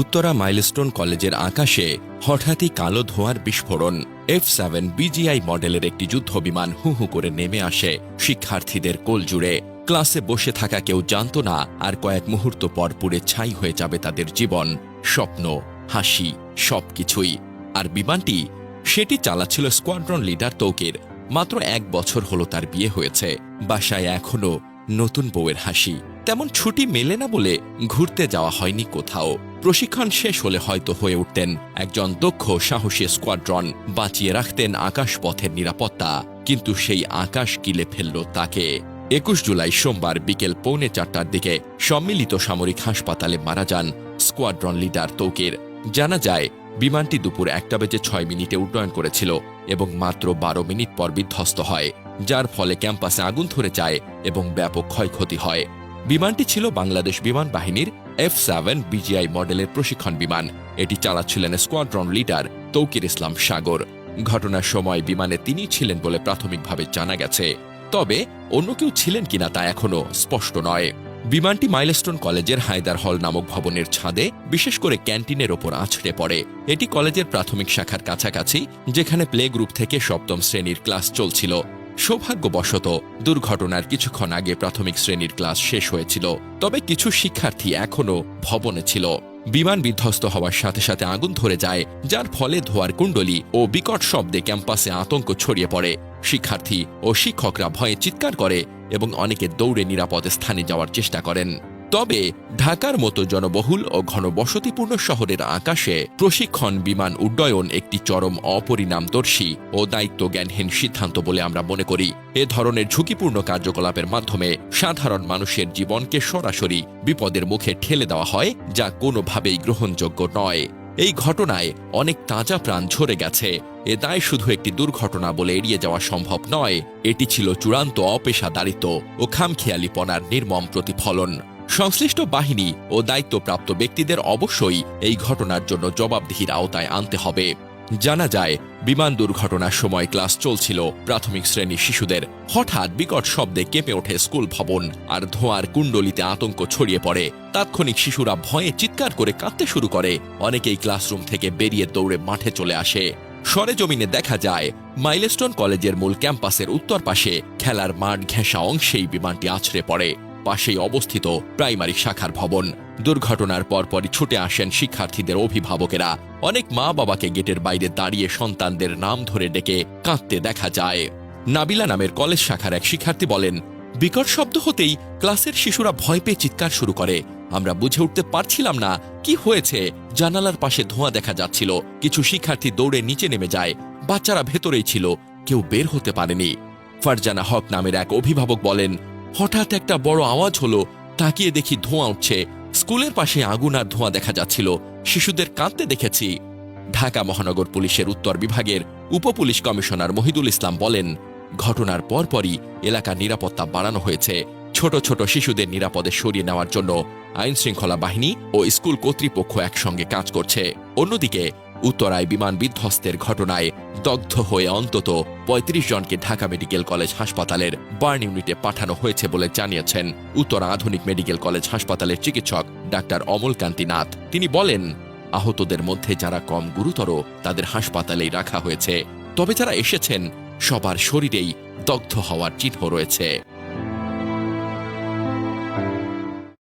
Uttara milestone কলেজের আকাশে হঠাৎই কালো ধোঁয়ার বিস্ফোরণ। F-7 BGI মডেলের একটি যুদ্ধবিমান হু হু করে নেমে আসে শিক্ষার্থীদের কোল জুড়ে। ক্লাসে বসে থাকা কেউ জানত না আর কয়েক মুহূর্ত পর পুড়ে ছাই হয়ে যাবে তাদের জীবন, স্বপ্ন, হাসি, সবকিছুই। আর বিমানটি সেটি চালাচ্ছিল স্কোয়াড্রন লিডার তৌকির। মাত্র 1 বছর হলো তার বিয়ে হয়েছে, বাসায় এখনো নতুন বউয়ের হাসি। তেমন ছুটি মেলে না বলে ঘুরতে যাওয়া হয়নি কোথাও। প্রশিক্ষণ শেষ হলে হয়তো হয়ে উঠতেন একজন দক্ষ সাহসী স্কোয়াড্রন, বাঁচিয়ে রাখতেন আকাশপথের নিরাপত্তা। কিন্তু সেই আকাশ কিলে ফেলল তাকে। 21 জুলাই সোমবার বিকেল 3:45টার দিকে সম্মিলিত সামরিক হাসপাতালে মারা যান স্কোয়াড্রন লিডার তৌকির। জানা যায় বিমানটি দুপুর 1:06 উড্ডয়ন করেছিল এবং মাত্র 12 মিনিট পর বিধ্বস্ত হয়, যার ফলে ক্যাম্পাসে আগুন ধরে যায় এবং ব্যাপক ক্ষয়ক্ষতি হয়। বিমানটি ছিল বাংলাদেশ বিমান বাহিনীর F-7 BGI মডেলের প্রশিক্ষণ বিমান। এটি চালাচ্ছিলেন স্কোয়াড্রন লিডার তৌকির ইসলাম সাগর। ঘটনার সময় বিমানে তিনি ছিলেন বলে প্রাথমিকভাবে জানা গেছে, তবে অন্য কেউ ছিলেন কিনা তা এখনও স্পষ্ট নয়। বিমানটি মাইলস্টোন কলেজের হায়দার হল নামক ভবনের ছাদে, বিশেষ করে ক্যান্টিনের ওপর আছড়ে পড়ে। এটি কলেজের প্রাথমিক শাখার কাছাকাছি, যেখানে প্লে গ্রুপ থেকে 7ম শ্রেণীর ক্লাস চলছিল। সৌভাগ্যবশত দুর্ঘটনার কিছুক্ষণ আগে প্রাথমিক শ্রেণীর ক্লাস শেষ হয়েছিল, তবে কিছু শিক্ষার্থী এখনও ভবনে ছিল। বিমান বিধ্বস্ত হওয়ার সাথে সাথে আগুন ধরে যায়, যার ফলে ধোঁয়ার কুণ্ডলী ও বিকট শব্দে ক্যাম্পাসে আতঙ্ক ছড়িয়ে পড়ে। শিক্ষার্থী ও শিক্ষকরা ভয়ে চিৎকার করে এবং অনেকে দৌড়ে নিরাপদ স্থানে যাওয়ার চেষ্টা করেন। তবে ঢাকার মতো জনবহুল ও ঘনবসতিপূর্ণ শহরের আকাশে প্রশিক্ষণ বিমান উড্ডয়ন একটি চরম অপরিণামদর্শী ও দায়িত্বজ্ঞানহীন সিদ্ধান্ত বলে আমরা মনে করি। এ ধরনের ঝুঁকিপূর্ণ কার্যকলাপের মাধ্যমে সাধারণ মানুষের জীবনকে সরাসরি বিপদের মুখে ঠেলে দেওয়া হয়, যা কোনোভাবেই গ্রহণযোগ্য নয়। এই ঘটনায় অনেক তাজা প্রাণ ঝরে গেছে। এ দায় শুধু একটি দুর্ঘটনা বলে এড়িয়ে যাওয়া সম্ভব নয়, এটি ছিল চূড়ান্ত অপেশাদারিত্ব ও খামখেয়ালিপনার নির্মম প্রতিফলন। সংশ্লিষ্ট বাহিনী ও দায়িত্বপ্রাপ্ত ব্যক্তিদের অবশ্যই এই ঘটনার জন্য জবাবদিহির আওতায় আনতে হবে। জানা যায় বিমান দুর্ঘটনার সময় ক্লাস চলছিল প্রাথমিক শ্রেণীর শিশুদের। হঠাৎ বিকট শব্দে কেঁপে ওঠে স্কুল ভবন, আর ধোঁয়ার কুণ্ডলিতে আতঙ্ক ছড়িয়ে পড়ে। তাৎক্ষণিক শিশুরা ভয়ে চিৎকার করে কাঁদতে শুরু করে। অনেকেই ক্লাসরুম থেকে বেরিয়ে দৌড়ে মাঠে চলে আসে। সরেজমিনে দেখা যায় মাইলস্টোন কলেজের মূল ক্যাম্পাসের উত্তর পাশে খেলার মাঠ ঘেঁষা অংশেই বিমানটি আছড়ে পড়ে। পাশেই অবস্থিত প্রাইমারি শাখার ভবন। দুর্ঘটনার পরপরই ছুটে আসেন শিক্ষার্থীদের অভিভাবকেরা। অনেক মা বাবাকে গেটের বাইরে দাঁড়িয়ে সন্তানদের নাম ধরে ডেকে কাঁদতে দেখা যায়। নাবিলা নামের কলেজ শাখার এক শিক্ষার্থী বলেন, বিকট শব্দ হতেই ক্লাসের শিশুরা ভয় পেয়ে চিৎকার শুরু করে। আমরা বুঝে উঠতে পারছিলাম না কি হয়েছে। জানালার পাশে ধোঁয়া দেখা যাচ্ছিল। কিছু শিক্ষার্থী দৌড়ে নিচে নেমে যায়। বাচ্চারা ভেতরেই ছিল, কেউ বের হতে পারেনি। ফারজানা হক নামের এক অভিভাবক বলেন, হঠাৎ একটা বড় আওয়াজ হলো, তাকিয়ে দেখি ধোঁয়া উঠছে। স্কুলের পাশে আগুন আর ধোঁয়া দেখা যাচ্ছিল। শিশুদের কাঁদতে দেখেছি। ঢাকা মহানগর পুলিশের উত্তর বিভাগের উপপুলিশ কমিশনার মহিদুল ইসলাম বলেন, ঘটনার পরপরই এলাকার নিরাপত্তা বাড়ানো হয়েছে। ছোট ছোট শিশুদের নিরাপদে সরিয়ে নেওয়ার জন্য আইনশৃঙ্খলা বাহিনী ও স্কুল কর্তৃপক্ষ একসঙ্গে কাজ করছে। অন্যদিকে উত্তরায় বিমান বিধ্বস্তের ঘটনায় দগ্ধ হয়ে অন্তত 35 জনকে ঢাকা মেডিকেল কলেজ হাসপাতালের বার্ন ইউনিটে পাঠানো হয়েছে বলে জানিয়েছেন উত্তরা আধুনিক মেডিকেল কলেজ হাসপাতালের চিকিৎসক ডাক্তার অমলকান্তি নাথ। তিনি বলেন, আহতদের মধ্যে যারা কম গুরুতর তাদের হাসপাতালেই রাখা হয়েছে, তবে যারা এসেছেন সবার শরীরেই দগ্ধ হওয়ার চিহ্ন রয়েছে।